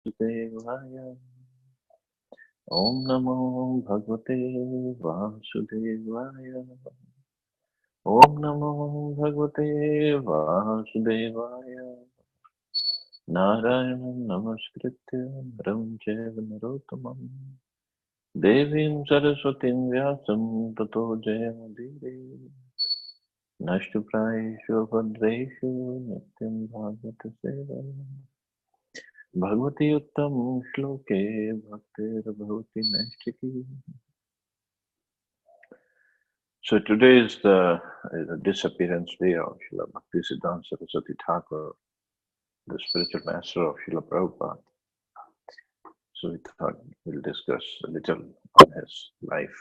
Vasudevaya. Om Namo Bhagavate Vasudevaya. Om Namo Bhagavate Vasudevaya. Narayanam Namaskritya Naram Chaiva Narottamam Devim Saraswatim Vyasam Tato Jayamudire Nashtuprayeshu Bhadreshu Nityam Bhagavata Seva Bhagavati Uttam Shloke Bhaktir Bhavati Naistiki. So today is the disappearance day of Srila Bhakti Sidhdhant Saraswati Thakur, the spiritual master of Srila Prabhupada. So we thought we'll discuss a little on his life,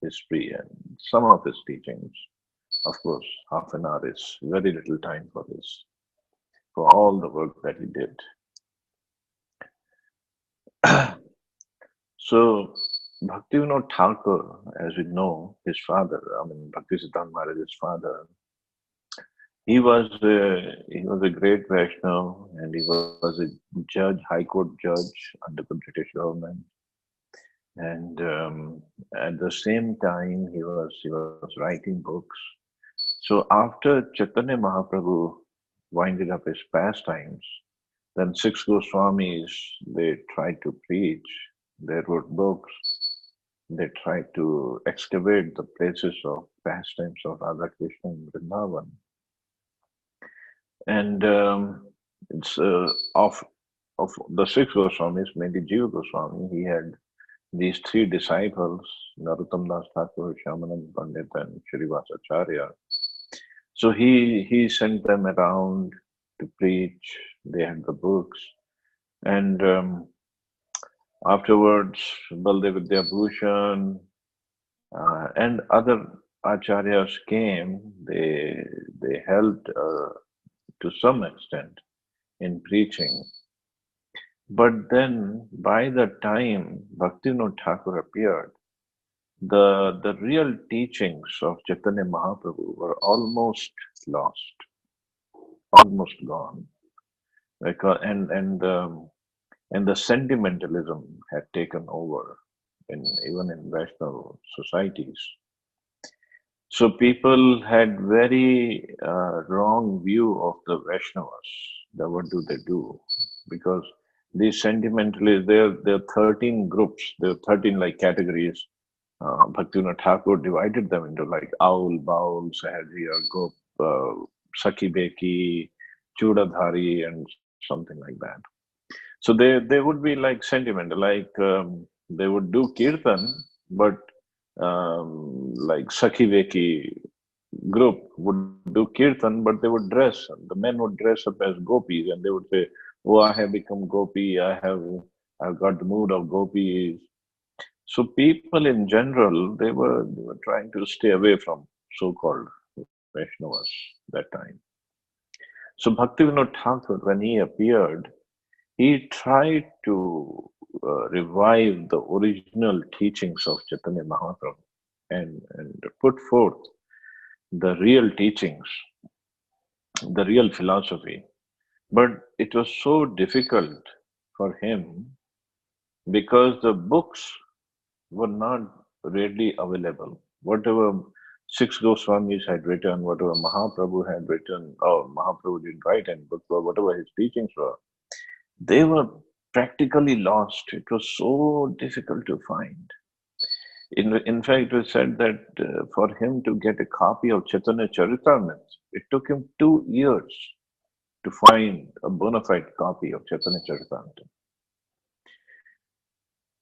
history, and some of his teachings. Of course, half an hour is very little time for this, for all the work that he did. So, Bhaktivinoda Thakur, as we know, his father, Bhakti Sidhdhant Maharaj's father, he was a great Vaishnava, and he was a judge, High Court judge under the British government. And at the same time, he was writing books. So after Chaitanya Mahaprabhu winded up his pastimes, then 6 Goswamis, they tried to preach, they wrote books, they tried to excavate the places of pastimes of Radha Krishna in Vrindavan. And it's of the 6 Goswamis, mainly Jiva Goswami, he had these 3 disciples, Narottam Das Thakur, Shyamanand Pandit, and Shrivasacharya. So he sent them around to preach. They had the books. And afterwards, Baldev Vidyabhushan and other acharyas came. They helped to some extent in preaching. But then, by the time Bhaktivinoda Thakur appeared, the real teachings of Chaitanya Mahaprabhu were almost lost, almost gone, because and the sentimentalism had taken over even in Vaishnava societies. So people had very wrong view of the Vaishnavas. That what do they do? Because these sentimentalists, there are 13 groups, there are 13 like categories. Bhaktivinoda Thakur divided them into like Aul, Baul, Sahajya, Gop, Sakhi Beki, Chudadhari, and something like that. So they would be like sentimental, like they would do kirtan, but like Sakhi Beki group would do kirtan, but they would dress. The men would dress up as gopis, and they would say, "Oh, I have become gopi. I've got the mood of gopis." So people in general, they were trying to stay away from so-called Vaishnavas that time. So Bhaktivinoda Thakur, when he appeared, he tried to revive the original teachings of Chaitanya Mahaprabhu and put forth the real teachings, the real philosophy. But it was so difficult for him because the books were not readily available. Whatever 6 Goswamis had written, whatever Mahaprabhu had written, or Mahaprabhu didn't write any book, or whatever his teachings were, they were practically lost. It was so difficult to find. In fact, it was said that for him to get a copy of Chaitanya Charitamrita, it took him 2 years to find a bona fide copy of Chaitanya Charitamrita.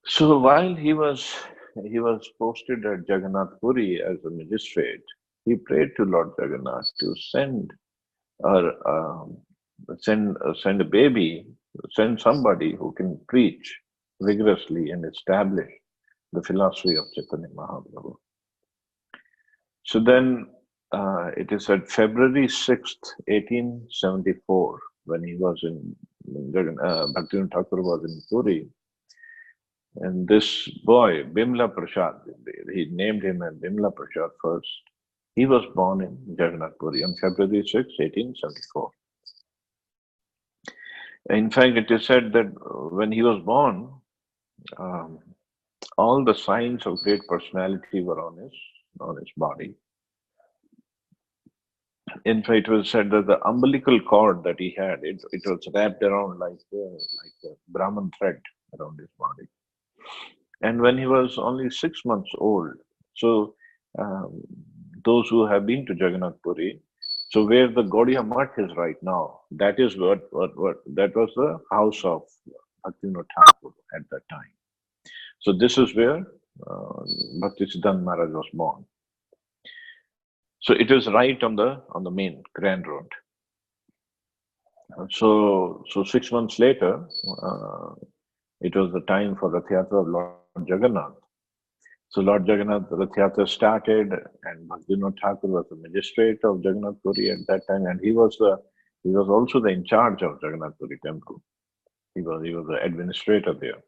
So while he was posted at Jagannath Puri as a magistrate, he prayed to Lord Jagannath to send a baby, send somebody who can preach vigorously and establish the philosophy of Chaitanya Mahaprabhu. So then it is at February 6th, 1874, when he was in Bhaktivinoda Thakur was in Puri. And this boy, Bimla Prasad, he named him as Bimla Prasad first. He was born in Jagannath Puri on February 6, 1874. In fact, it is said that when he was born, um, all the signs of great personality were on his body. In fact, it was said that the umbilical cord that he had, it was wrapped around like a Brahman thread around his body. And when he was only 6 months old, so um, those who have been to Jagannath Puri, so where the Gaudiya Math is right now, that is what that was the house of Bhaktivinoda Thakur at that time. So this is where uh, Bhakti Sidhdhant Maharaj was born. So it is right on the main Grand Road. So 6 months later, uh, it was the time for Rath Yatra of Lord Jagannath. So Lord Jagannath, Rath Yatra started, and Bhaktivinoda Thakur was the magistrate of Jagannath Puri at that time, and he was also the in charge of Jagannath Puri temple. He was the administrator there.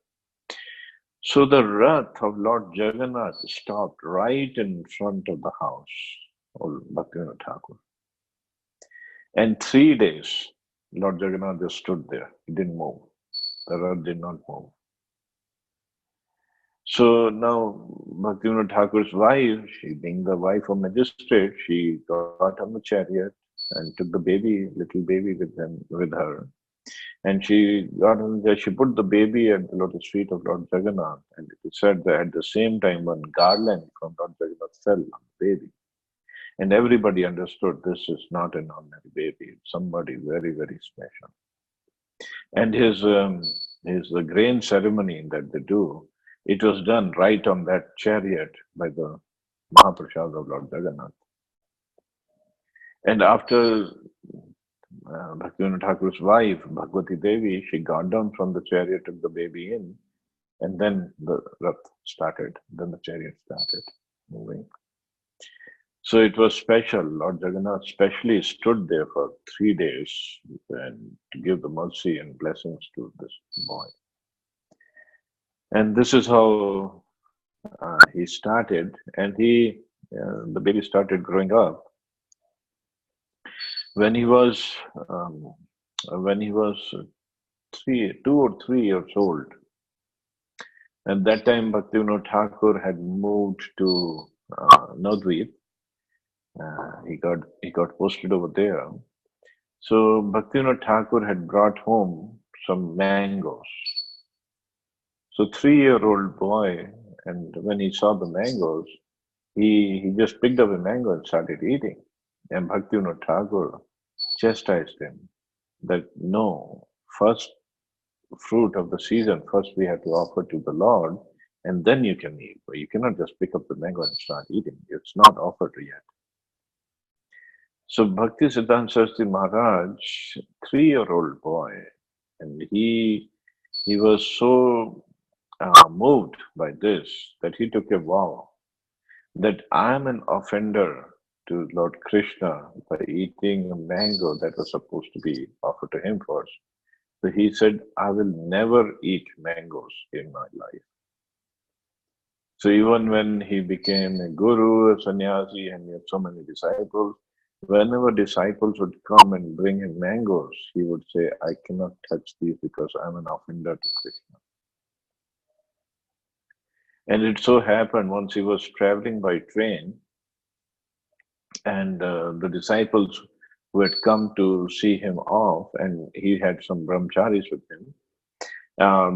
So the Rath of Lord Jagannath stopped right in front of the house of Bhaktivinoda Thakur. And 3 days, Lord Jagannath just stood there. He didn't move. The Rath did not move. So now Bhaktivinoda Thakur's wife, she being the wife of magistrate, she got on the chariot and took the little baby with her. And she got on there, she put the baby at the lotus feet of Lord Jagannath. And it is said that at the same time one garland from Lord Jagannath fell on the baby. And everybody understood this is not an ordinary baby, it's somebody very, very special. And his the grain ceremony that they do, it was done right on that chariot by the Mahaprasad of Lord Jagannath. And after Bhaktivinoda Thakur's wife, Bhagwati Devi, she got down from the chariot, took the baby in, and then the Rath started. Then the chariot started moving. So it was special. Lord Jagannath specially stood there for 3 days and to give the mercy and blessings to this boy. And this is how he started. And the baby started growing up. When he was um, when he was 2 or 3 years old. At that time, Bhaktivinoda Thakur had moved to Navadvip. He got posted over there. So Bhaktivinoda Thakur had brought home some mangoes. So 3-year-old boy, and when he saw the mangoes, he just picked up a mango and started eating. And Bhaktivinoda Thakur chastised him that no, first fruit of the season, first we have to offer to the Lord, and then you can eat. But you cannot just pick up the mango and start eating. It's not offered yet. So Bhakti Sidhdhant Saraswati Maharaj, 3-year-old boy, and he was so moved by this that he took a vow that I am an offender to Lord Krishna by eating a mango that was supposed to be offered to him first. So he said, I will never eat mangoes in my life. So even when he became a guru, a sannyasi, and he had so many disciples, whenever disciples would come and bring him mangoes, he would say, I cannot touch these because I'm an offender to Krishna. And it so happened once he was traveling by train, and the disciples who had come to see him off, and he had some brahmacharis with him,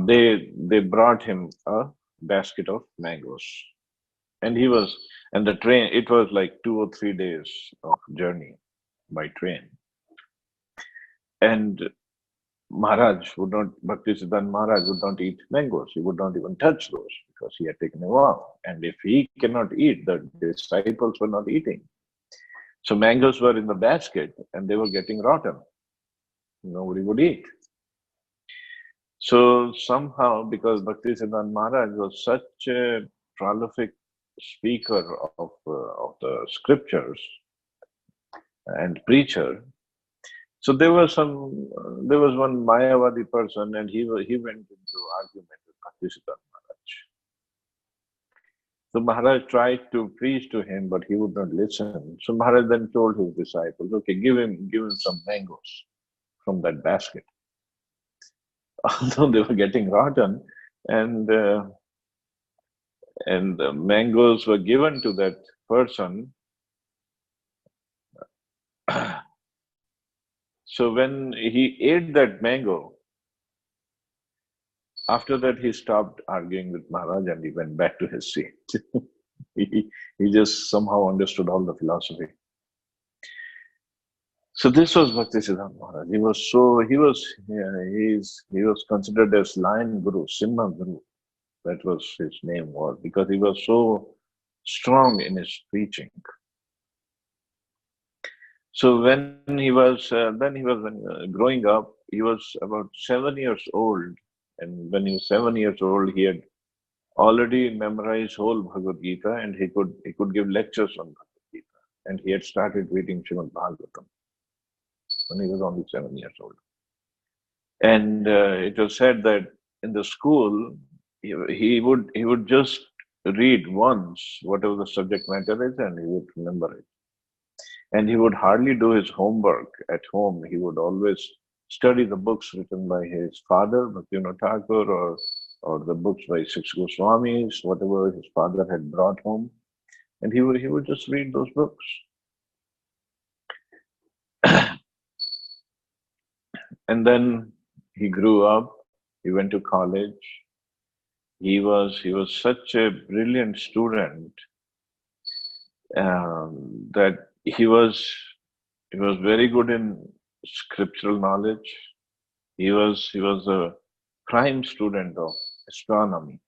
they brought him a basket of mangoes. And the train, it was like 2 or 3 days of journey by train. And Bhakti Sidhdhant Maharaj would not eat mangoes. He would not even touch those because he had taken a vow. And if he cannot eat, the disciples were not eating. So mangoes were in the basket and they were getting rotten. Nobody would eat. So somehow, because Bhakti Sidhdhant Maharaj was such a prolific speaker of the scriptures and preacher, so there was one Mayavadi person, and he went into argument with Bhakti Sidhdhant Maharaj. So Maharaj tried to preach to him, but he would not listen. So Maharaj then told his disciples, okay, give him some mangoes from that basket. although they were getting rotten, and the mangoes were given to that person. So when he ate that mango, after that he stopped arguing with Maharaj and he went back to his seat. he, he just somehow understood all the philosophy. So this was Bhakti Sidhdhant Maharaj. He was so he was considered as Lion Guru, Simha Guru. That was his name was because he was so strong in his preaching. So when he was growing up, he was about 7 years old, and when he was 7 years old, he had already memorized whole Bhagavad Gita, and he could give lectures on Bhagavad Gita, and he had started reading Srimad Bhagavatam when he was only 7 years old. And it was said that in the school he would just read once whatever the subject matter is, and he would remember it. And he would hardly do his homework at home. He would always study the books written by his father, Bhakti Sidhdhant Thakur, or the books by six Goswamis, whatever his father had brought home. And he would just read those books. And then he grew up, he went to college. He was such a brilliant student that he was very good in scriptural knowledge. He was a prime student of astronomy.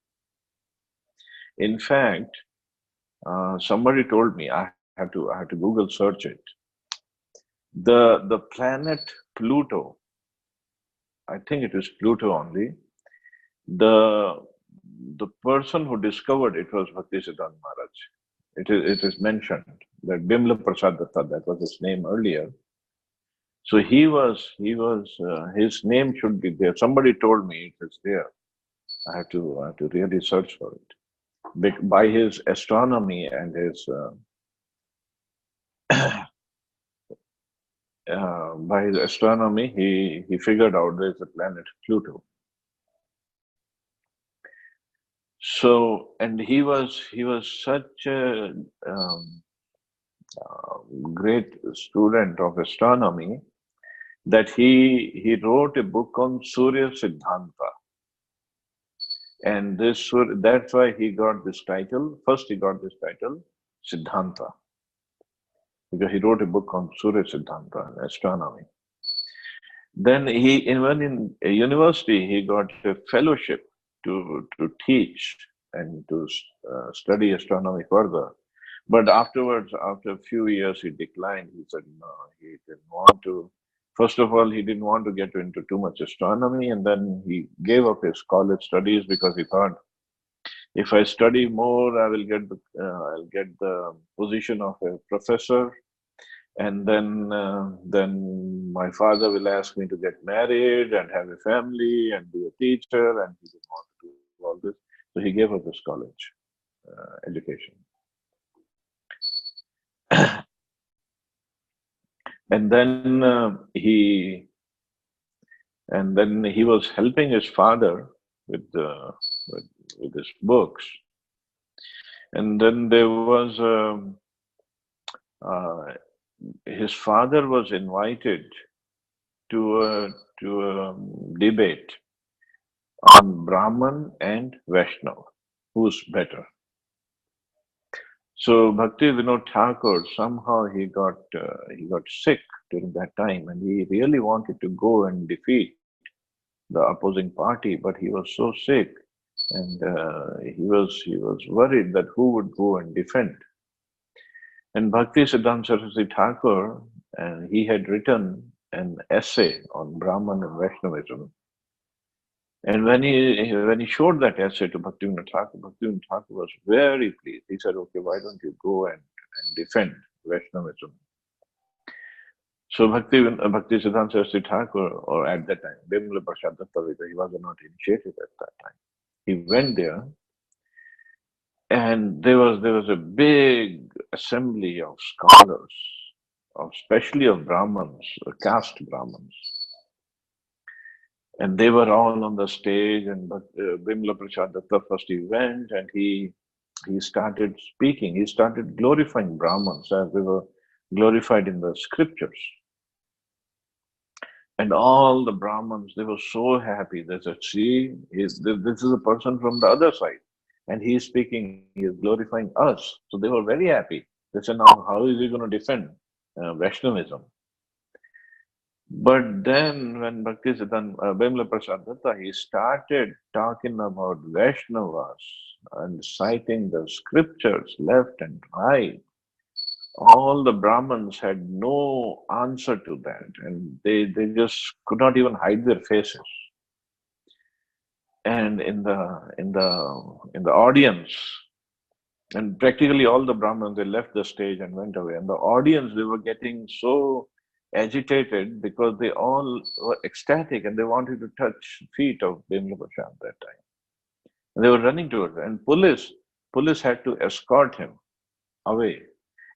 In fact, somebody told me I had to Google search it. The planet Pluto, I think it is Pluto only. The person who discovered it was Bhakti Sidhdhant Maharaj. It is mentioned that Bimla Prasad Datta, that was his name earlier. So his name should be there. Somebody told me it is there. I have to really search for it. By his astronomy and his by his astronomy, he figured out there's a planet Pluto. So, and he was such a great student of astronomy that he wrote a book on Surya Siddhanta. And that's why he got this title. First, he got this title, Siddhanta, because he wrote a book on Surya Siddhanta, astronomy. Then when in a university, he got a fellowship to teach and to study astronomy further. But afterwards, after a few years, he declined. He said no, he didn't want to. First of all, he didn't want to get into too much astronomy, and then he gave up his college studies because he thought, if I study more, I will get the position of a professor, and then my father will ask me to get married and have a family and be a teacher, and he didn't want to do all this, so he gave up his college education. And then he was helping his father with his books. And then there was his father was invited to a debate on Brahman and Vaishnava, who's better. So Bhakti Vinod Thakur, somehow he got sick during that time, and he really wanted to go and defeat the opposing party, but he was so sick, and he was worried that who would go and defend. And Bhakti Sidhdhant Saraswati Thakur, and he had written an essay on Brahman and Vaishnavism. And when he showed that essay to Bhakti Vinod Thakur was very pleased. He said, okay, why don't you go and defend Vaishnavism? So Bhakti Sidhdhant Saraswati Thakur, or at that time, Bimla Prasad Datta, he was not initiated at that time. He went there, and there was a big assembly of scholars, especially of Brahmins, caste Brahmins. And they were all on the stage, and Bimla Prasad Datta first he went and he started speaking. He started glorifying Brahmins as they were glorified in the scriptures. And all the Brahmins, they were so happy. They said, see, this is a person from the other side. And he is speaking, he is glorifying us. So they were very happy. They said, now how is he going to defend Vaishnavism? But then when Bhakti Sidhdhant Bimla Prasad Datta, he started talking about Vaishnavas and citing the scriptures left and right. All the Brahmins had no answer to that, and they just could not even hide their faces. And in the audience, and practically all the Brahmins, they left the stage and went away. And the audience, they were getting so agitated because they all were ecstatic and they wanted to touch feet of Bimla Prasad that time. And they were running towards it. And police had to escort him away.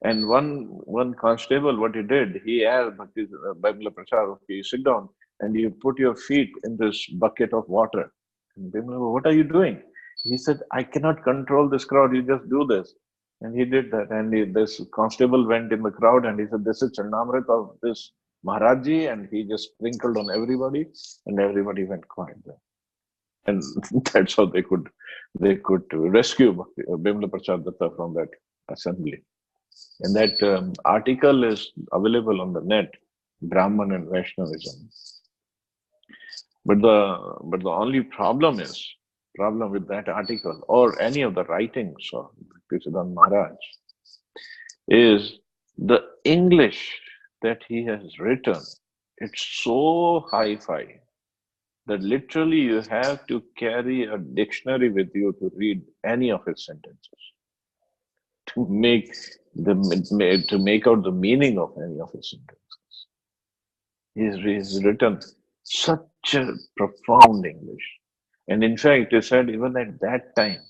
And one constable, what he did, he asked Bimla Prasad, okay, you sit down and you put your feet in this bucket of water. And Bimla, what are you doing? He said, I cannot control this crowd, you just do this. And he did that. And this constable went in the crowd and he said, this is Charnamrit of this Maharajji. And he just sprinkled on everybody and everybody went quiet there. And that's how they could rescue Bimla Prasad Datta from that assembly. And that article is available on the net, Brahman and Vaishnavism. But the only problem with that article or any of the writings of Bhakti Sidhdhant Maharaj is the English that he has written. It's so hi-fi that literally you have to carry a dictionary with you to read any of his sentences, to make out the meaning of any of his sentences. He's written such a profound English. And in fact, it said even at that time,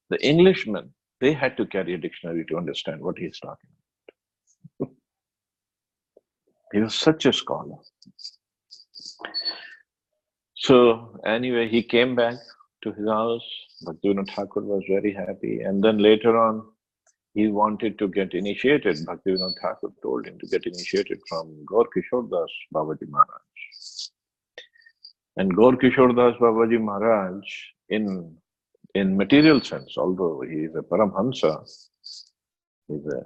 the Englishmen, they had to carry a dictionary to understand what he's talking about. He was such a scholar. So anyway, he came back to his house. Bhakti Thakur was very happy. And then later on, he wanted to get initiated. Bhakti Thakur told him to get initiated from Gaur Kishore Das Babaji Maharaj. And Gaur Kishore Das Babaji Maharaj, in material sense, although he is a Paramhansa, he's a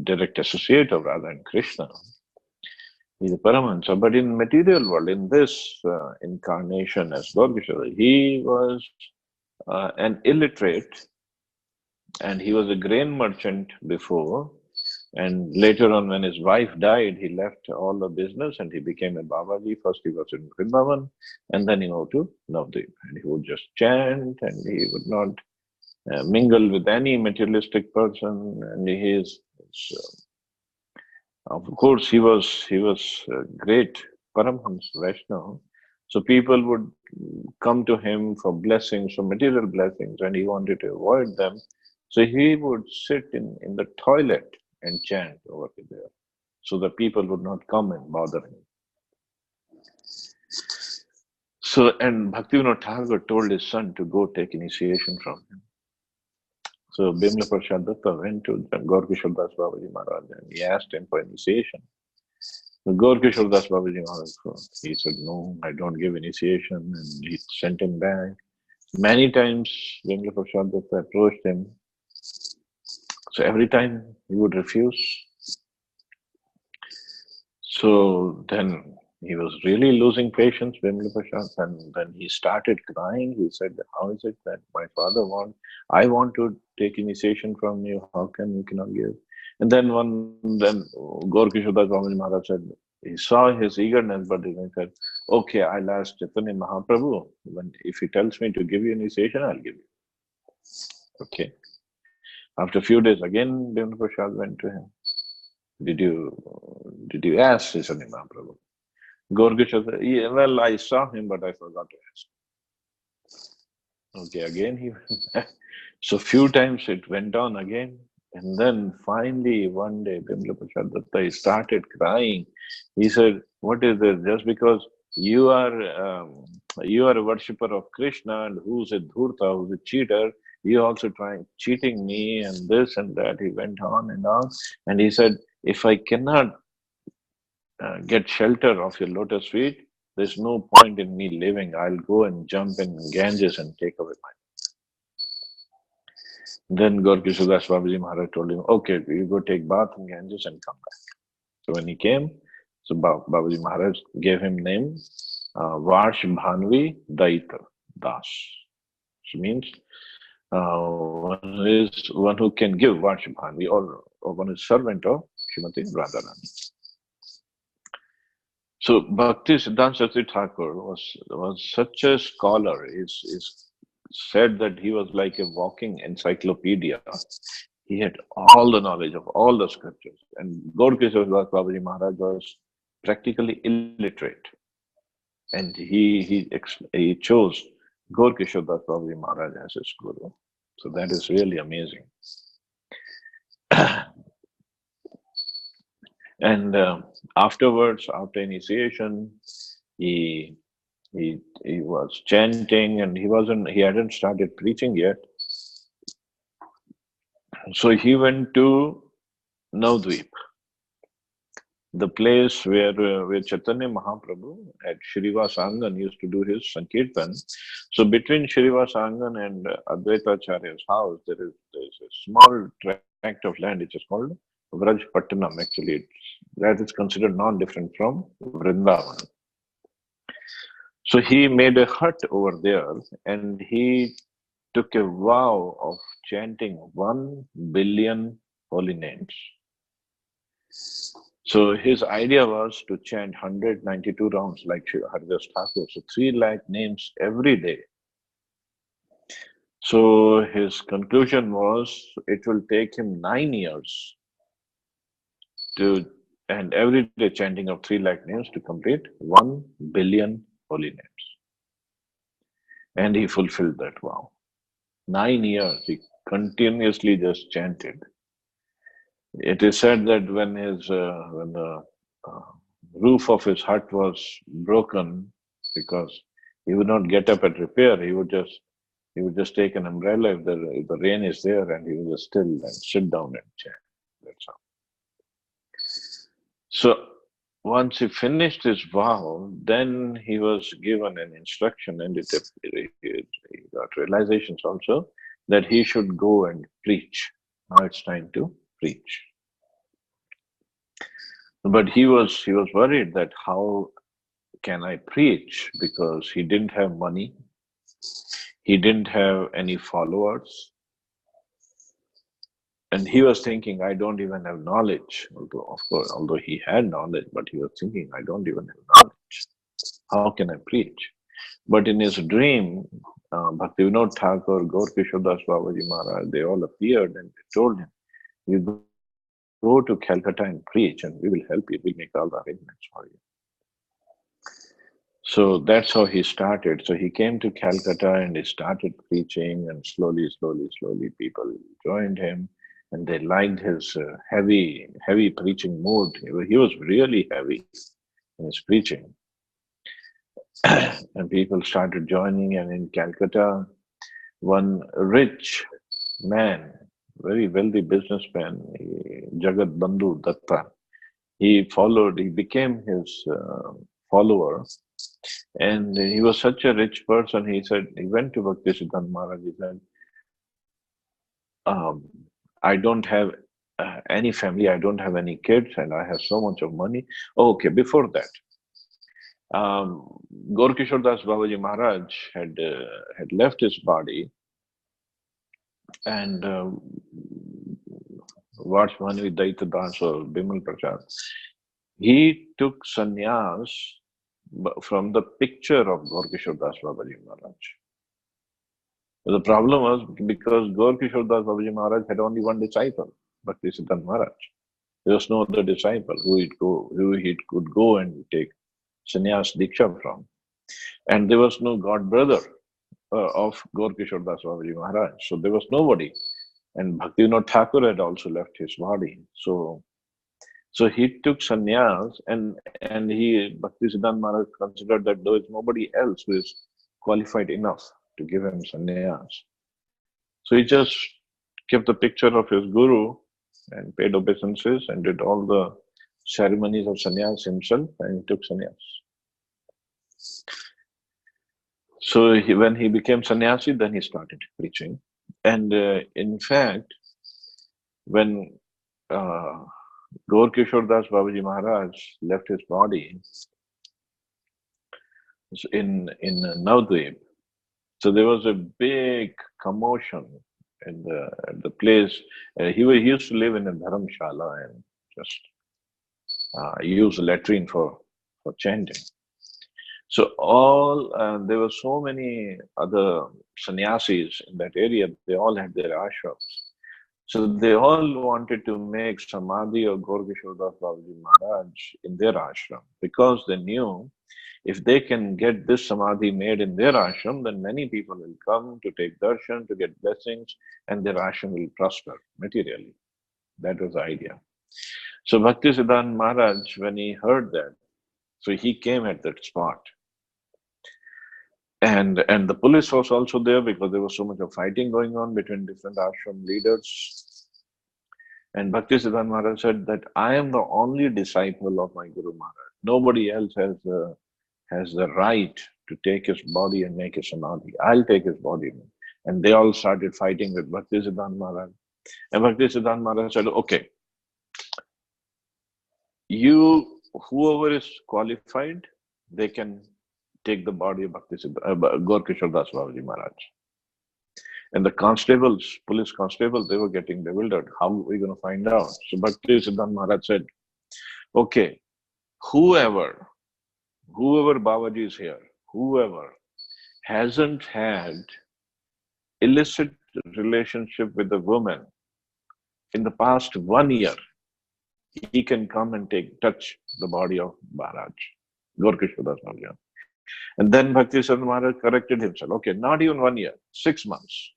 direct associate of Radha and Krishna, he's a Paramahansa, but in material world, in this incarnation as Gaur Kishore, he was an illiterate, and he was a grain merchant before, and later on when his wife died, he left all the business and he became a Babaji. First he was in Vrindavan, and then he moved to Navdeep, and he would just chant, and he would not mingle with any materialistic person, and of course, he was a great Paramhans Vaishnava. So people would come to him for blessings, for material blessings, and he wanted to avoid them. So he would sit in the toilet and chant over there, so the people would not come and bother him. So, and Bhakti Thakur told his son to go take initiation from him. So Bimla Prasad Datta went to Gaur Kishore Das Babaji Maharaj and he asked him for initiation. So Gaur Kishore Das Babaji Maharaj, he said, no, I don't give initiation, and he sent him back. Many times Bimla Prasad Datta approached him. So every time he would refuse. So then he was really losing patience, Bimla Prasad, and then he started crying. He said, how is it that my father I want to take initiation from you, how come you cannot give? And then Gaur Kishore Das Babaji Maharaj said, he saw his eagerness, but he said, okay, I'll ask Chaitanya Mahaprabhu. If he tells me to give you initiation, I'll give you. Okay. After a few days, again, Bimla Prasad went to him. Did you ask Chaitanya Mahaprabhu? Gaur Kishore said, yeah, well, I saw him, but I forgot to ask. Okay, again he went back. So few times it went on again. And then finally, one day, Bimla Prasad Datta, he started crying. He said, what is this? Just because you are a worshipper of Krishna, and who's a dhurta, who's a cheater. You also trying cheating me and this and that. He went on and on, and he said, if I cannot get shelter of your lotus feet, there's no point in me living. I'll go and jump in Ganges and take away my. Then Gaurkishordas Babaji Maharaj told him, okay, you go take bath in Ganges and come back. So when he came, so Babaji Maharaj gave him name Varsh Bhanvi Daita Das. Which means one who can give Varsh Bhanvi, or one is servant of Srimati Radharani. So Bhakti Sidhdhant Saraswati Thakur was such a scholar. Is said that he was like a walking encyclopedia. He had all the knowledge of all the scriptures. And Gaurkishordas Babaji Maharaj was practically illiterate. And he chose Gaurkishordas Babaji Maharaj as his guru. So that is really amazing. And afterwards, after initiation, he was chanting, and he hadn't started preaching yet. So he went to Navdvip, the place where Chaitanya Mahaprabhu at Shrivas Angan used to do his Sankirtan. So between Shrivas Angan and Advaita Acharya's house, there's a small tract of land which is called Vraj Pattanam. Actually, that is considered non-different from Vrindavan. So he made a hut over there, and he took a vow of chanting 1 billion holy names. So his idea was to chant 192 rounds like Haridas Thakur, so 3 lakh names every day. So his conclusion was it will take him 9 years and every day chanting of 3 lakh names to complete 1 billion holy names. And he fulfilled that vow. 9 years he continuously just chanted. It is said that when the roof of his hut was broken, because he would not get up and repair, he would just take an umbrella if the rain is there, and he would just still and sit down and chant. That's all. So once he finished his vow, then he was given an instruction, and he got realizations also that he should go and preach. Now it's time to preach. But he was worried that how can I preach, because he didn't have money, he didn't have any followers, and he was thinking, I don't even have knowledge. Although he had knowledge, but he was thinking, I don't even have knowledge. How can I preach? But in his dream, Bhaktivinoda Thakur, Gaurkishordas Babaji Maharaj, they all appeared and they told him, you go to Calcutta and preach, and we will help you. We'll make all the arrangements for you. So that's how he started. So he came to Calcutta and he started preaching, and slowly people joined him, and they liked his heavy preaching mood. He was really heavy in his preaching. And people started joining, and in Calcutta, one rich man, very wealthy businessman, Jagat Bandhu Datta, he became his follower, and he was such a rich person. He went to Bhakti Sidhdhant Maharaj, he said, I don't have any family, I don't have any kids, and I have so much of money. Okay, before that, Gaurkishordas Babaji Maharaj had left his body, and Varshmani Daita Das or Bimal Prasad, he took sannyas from the picture of Gaurkishordas Babaji Maharaj. The problem was because Gaurkishordas Babaji Maharaj had only one disciple, Bhakti Sidhdhant Maharaj. There was no other disciple who he could go and take sannyas diksha from. And there was no god brother of Gaurkishordas Babaji Maharaj. So there was nobody. And Bhaktivinoda Thakur had also left his body. So So he took sannyas, and Bhakti Siddhant Maharaj considered that there is nobody else who is qualified enough to give him sannyas. So he just kept the picture of his guru and paid obeisances and did all the ceremonies of sannyas himself, and he took sannyas. So when he became sannyasi, then he started preaching. And in fact, when Gaur Kishore Das Babaji Maharaj left his body in Navadvip, so there was a big commotion in the place. He used to live in a dharamshala and just use a latrine for chanting. So there were so many other sannyasis in that area. They all had their ashrams. So they all wanted to make samadhi of Gaur Kishore Das Babaji Maharaj in their ashram, because they knew if they can get this samadhi made in their ashram, then many people will come to take darshan, to get blessings, and their ashram will prosper materially. That was the idea. So Bhakti Sidhdhant Maharaj, when he heard that, so he came at that spot. And the police was also there, because there was so much of fighting going on between different ashram leaders. And Bhakti Sidhdhant Maharaj said that I am the only disciple of my Guru Maharaj. Nobody else has the right to take his body and make a samadhi. I'll take his body. And they all started fighting with Bhakti Sidhdhant Maharaj. And Bhakti Sidhdhant Maharaj said, okay, whoever is qualified, they can take the body of Gaur Kishore Das Babaji Maharaj. And the constables, police constables, they were getting bewildered. How are we going to find out? So Bhakti Sidhdhant Maharaj said, okay, whoever Babaji is here, whoever hasn't had illicit relationship with a woman in the past 1 year, he can come and touch the body of Maharaj, Gaur Kishore Das Babaji. And then Bhakti Sidhdhant Maharaj corrected himself. Okay, not even 1 year, 6 months.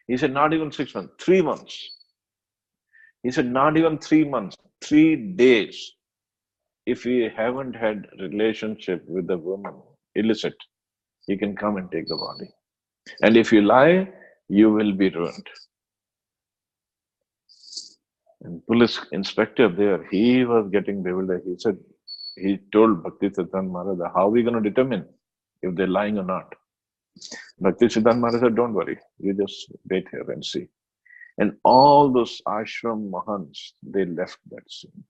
He said, not even 6 months, 3 months. He said, not even 3 months, 3 days. If you haven't had relationship with the woman, illicit, you can come and take the body. And if you lie, you will be ruined. And police inspector there, he was getting bewildered. He told Bhakti Sidhdhant Maharaj, how are we going to determine if they're lying or not? Bhakti Sidhdhant Maharaj said, don't worry, you just wait here and see. And all those ashram mahants, they left that scene.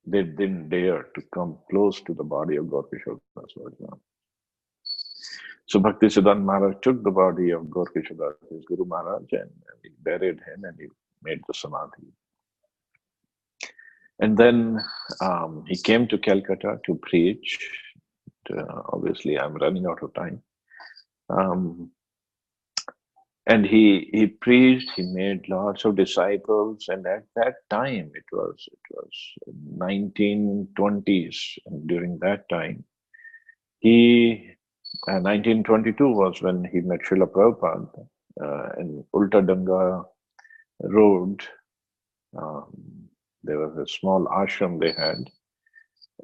They didn't dare to come close to the body of Gaur Kishore Das Babaji Maharaj. So Bhakti Sidhdhant Maharaj took the body of Gaur Kishore Das, his Guru Maharaj, and he buried him and he made the samadhi. And then he came to Calcutta to preach. Obviously, I'm running out of time. And he preached. He made lots of disciples. And at that time, it was 1920s. And during that time, 1922 was when he met Srila Prabhupada in Ulta Danga Road. There was a small ashram they had.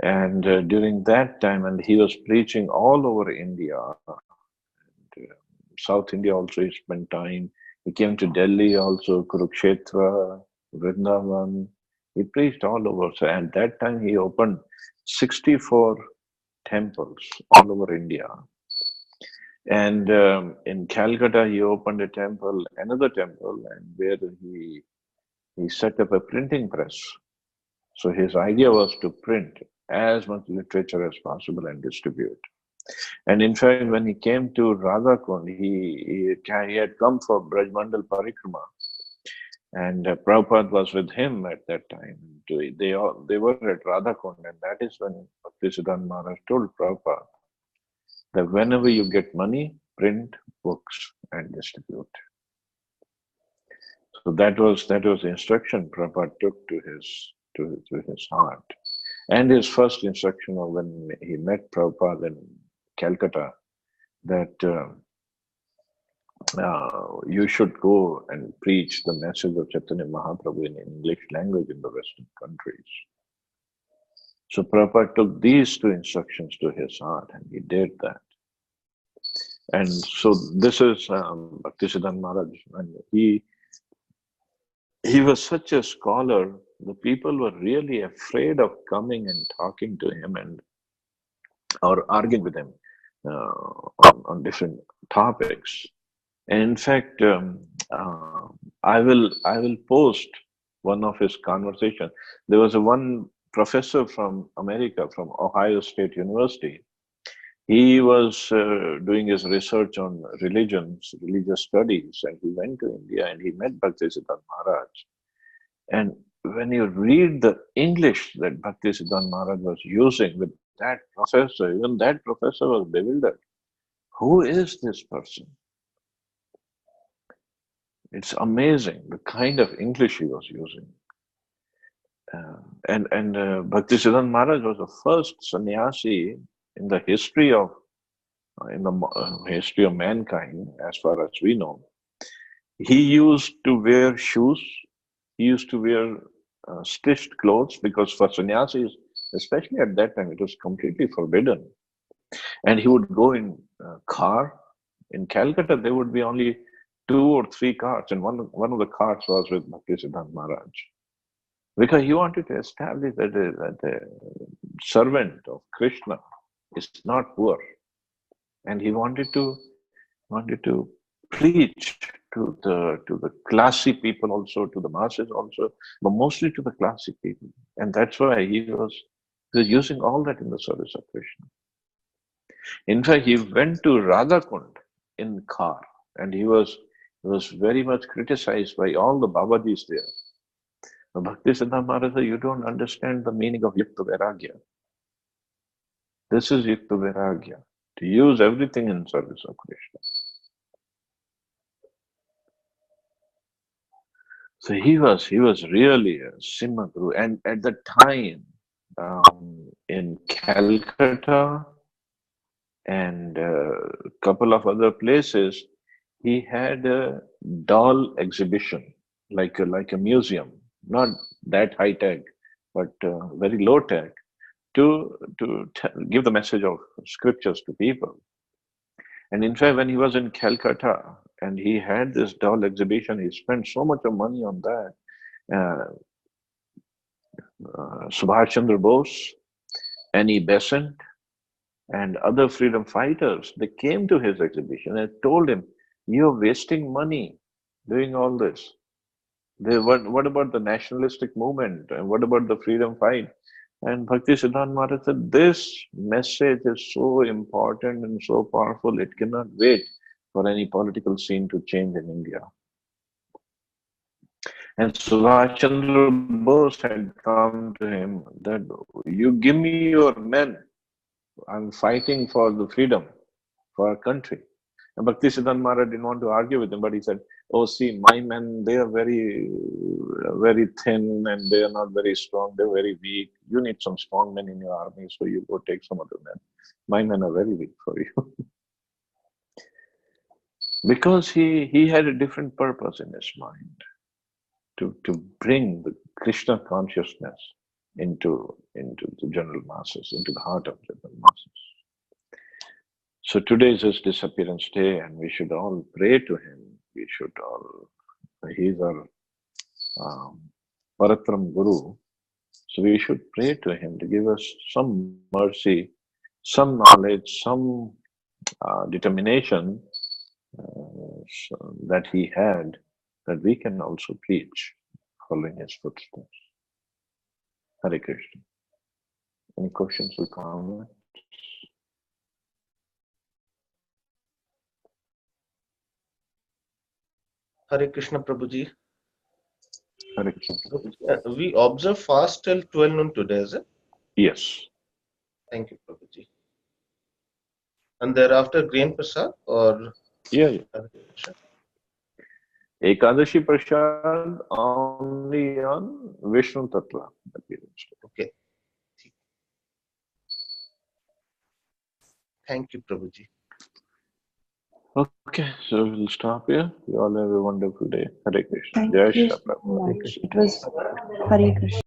And during that time, and he was preaching all over India, and, South India also he spent time. He came to Delhi also, Kurukshetra, Vrindavan. He preached all over. So at that time, he opened 64 temples all over India. And in Calcutta, he opened a temple, another temple, and where he set up a printing press. So his idea was to print as much literature as possible and distribute. And in fact, when he came to Radhakund, he had come for Brajmandal Parikrama. And Prabhupada was with him at that time. They were at Radhakund, and that is when Bhakti Sidhdhant Maharaj told Prabhupada that whenever you get money, print books and distribute. So that was the instruction Prabhupada took to his heart. And his first instruction of when he met Prabhupada in Calcutta, that you should go and preach the message of Chaitanya Mahaprabhu in English language in the Western countries. So Prabhupada took these two instructions to his heart and he did that. And so this is Bhakti Sidhdhant Maharaj, and he was such a scholar. The people were really afraid of coming and talking to him and or arguing with him on different topics. And in fact, I will post one of his conversations. There was one professor from America, from Ohio State University. He was doing his research on religious studies, and he went to India and he met Bhakti Sidhdhant Maharaj. And when you read the English that Bhakti Sidhdhant Maharaj was using with that professor, even that professor was bewildered. Who is this person? It's amazing the kind of English he was using. And Bhakti Sidhdhant Maharaj was the first sannyasi in the history of mankind, as far as we know. He used to wear shoes. He used to wear stitched clothes because for sannyasis, especially at that time, it was completely forbidden. And he would go in a car. In Calcutta, there would be only 2 or 3 carts, and one of the carts was with Bhakti Sidhdhant Maharaj. Because he wanted to establish that the servant of Krishna is not poor. And he wanted to preach to the classy people also, to the masses also, but mostly to the classy people. And that's why he was using all that in the service of Krishna. In fact, he went to Radhakund in car, and he was very much criticized by all the Babajis there. Bhakti Sidhdhant Maharaj said, you don't understand the meaning of Yukta Vairagya. This is Yukta Vairagya, to use everything in service of Krishna. So he was really a Simha Guru. And at the time, in Calcutta and a couple of other places, he had a doll exhibition, like a museum, not that high tech, but very low tech, to give the message of scriptures to people. And in fact, when he was in Calcutta and he had this doll exhibition, he spent so much of money on that. Subhash Chandra Bose, Annie Besant, and other freedom fighters, they came to his exhibition and told him, you're wasting money doing all this. What about the nationalistic movement? And what about the freedom fight? And Bhakti Sidhdhant Maharaj said, this message is so important and so powerful, it cannot wait for any political scene to change in India. And Subhash Chandra Bose had come to him that, you give me your men, I'm fighting for the freedom for our country. And Bhakti Sidhdhant Maharaj didn't want to argue with him, but he said, oh, see, my men, they are very, very thin and they are not very strong. They're very weak. You need some strong men in your army, so you go take some other men. My men are very weak for you. Because he had a different purpose in his mind, to bring the Krishna consciousness into the general masses, into the heart of general masses. So today is his disappearance day, and we should all pray to him. He's our Paratram Guru. So we should pray to him to give us some mercy, some knowledge, some determination that he had, that we can also preach following his footsteps. Hare Krishna. Any questions or comments? Hare Krishna, Prabhuji. Hare Krishna. We observe fast till 12 noon today, is it? Yes. Thank you, Prabhuji. And thereafter, grain prasad or? Yeah. Ekadashi Prasad only on Vishnu Tattva. Okay. Thank you, Prabhuji. Okay, so we'll stop here. You all have a wonderful day. Hare Krishna. Thank Jai you Shri so Prabhupada. Hare much. Krishna. It was Hare Krishna.